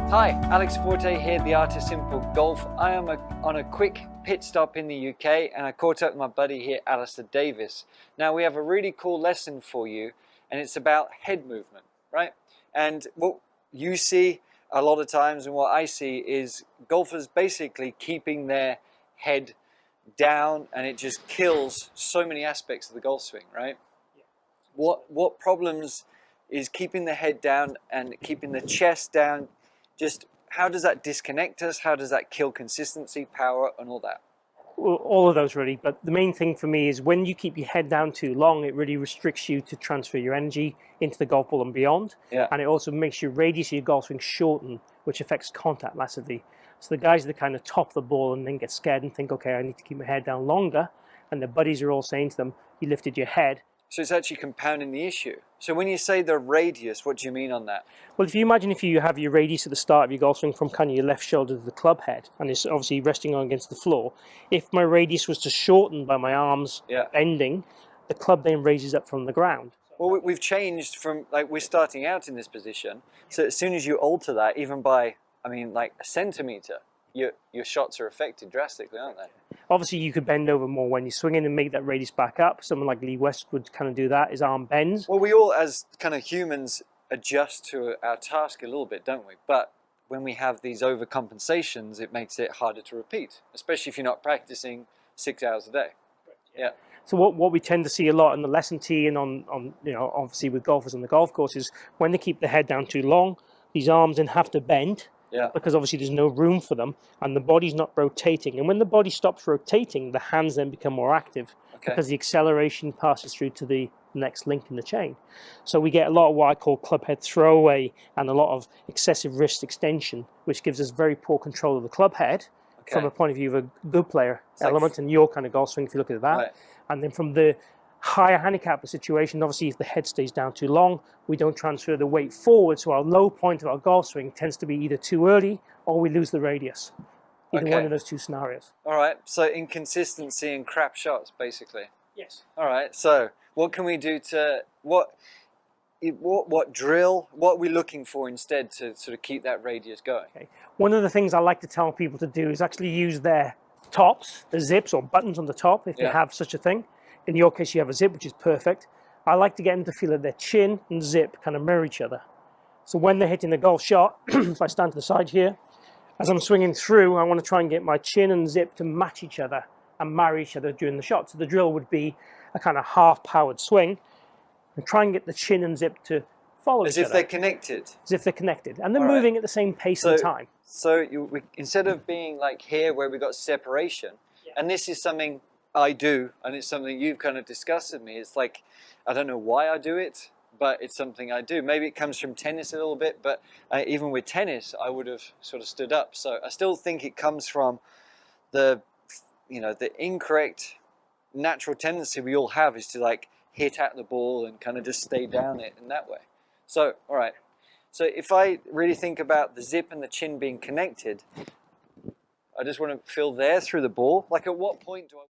Hi, Alex Forte here, The Art of Simple Golf. I am on a quick pit stop in the UK and I caught up with my buddy here, Alistair Davis. Now we have a really cool lesson for you and it's about head movement, right? And what you see a lot of times and what I see is golfers basically keeping their head down, and it just kills so many aspects of the golf swing, right? Yeah. What problems is keeping the head down and keeping the chest down? Just how does that disconnect us? How does that kill consistency, power, and all that? Well, all of those really, but the main thing for me is when you keep your head down too long, it really restricts you to transfer your energy into the golf ball and beyond. Yeah. And it also makes your radius of your golf swing shorten, which affects contact massively. So the guys that kind of top the ball and then get scared and think, okay, I need to keep my head down longer, and their buddies are all saying to them, you lifted your head. So it's actually compounding the issue. So when you say the radius, what do you mean on that? Well, if you imagine if you have your radius at the start of your golf swing from kind of your left shoulder to the club head, and it's obviously resting on against the floor, if my radius was to shorten by my arms bending, the club then raises up from the ground. Well, we've changed from, like, we're starting out in this position. So as soon as you alter that, even by, I mean, like a centimeter, your shots are affected drastically, aren't they? Obviously, you could bend over more when you're swinging and make that radius back up. Someone like Lee West would kind of do that. His arm bends. Well, we all, as kind of humans, adjust to our task a little bit, don't we? But when we have these overcompensations, it makes it harder to repeat, especially if you're not practicing 6 hours a day. Yeah. So what we tend to see a lot in the lesson tee and on you know, obviously with golfers on the golf course is when they keep the head down too long, these arms then have to bend. Yeah. Because obviously there's no room for them and the body's not rotating. And when the body stops rotating, the hands then become more active because the acceleration passes through to the next link in the chain. So we get a lot of what I call club head throwaway and a lot of excessive wrist extension, which gives us very poor control of the club head from a point of view of a good player element in your kind of golf swing, if you look at that. Right. And then from the higher handicap situation, obviously if the head stays down too long, we don't transfer the weight forward, so our low point of our golf swing tends to be either too early or we lose the radius. Either one of those two scenarios. All right, so inconsistency and crap shots, basically. Yes. All right, so what can we do to, what drill, what are we looking for instead to sort of keep that radius going? Okay. One of the things I like to tell people to do is actually use their tops, the zips or buttons on the top, if they have such a thing. In your case, you have a zip, which is perfect. I like to get them to feel that their chin and zip kind of mirror each other. So when they're hitting the golf shot, if I stand to the side here, as I'm swinging through, I want to try and get my chin and zip to match each other and marry each other during the shot. So the drill would be a kind of half-powered swing and try and get the chin and zip to follow each other. As if they're connected. As if they're connected. And they're moving at the same pace and time. So instead of being like here where we've got separation, and this is something I do, and it's something you've kind of discussed with me. It's like, I don't know why I do it, but it's something I do. Maybe it comes from tennis a little bit, but even with tennis, I would have sort of stood up. So I still think it comes from the, you know, the incorrect natural tendency we all have is to like hit at the ball and kind of just stay down it in that way. So, all right. So if I really think about the zip and the chin being connected, I just want to feel there through the ball. Like at what point do I...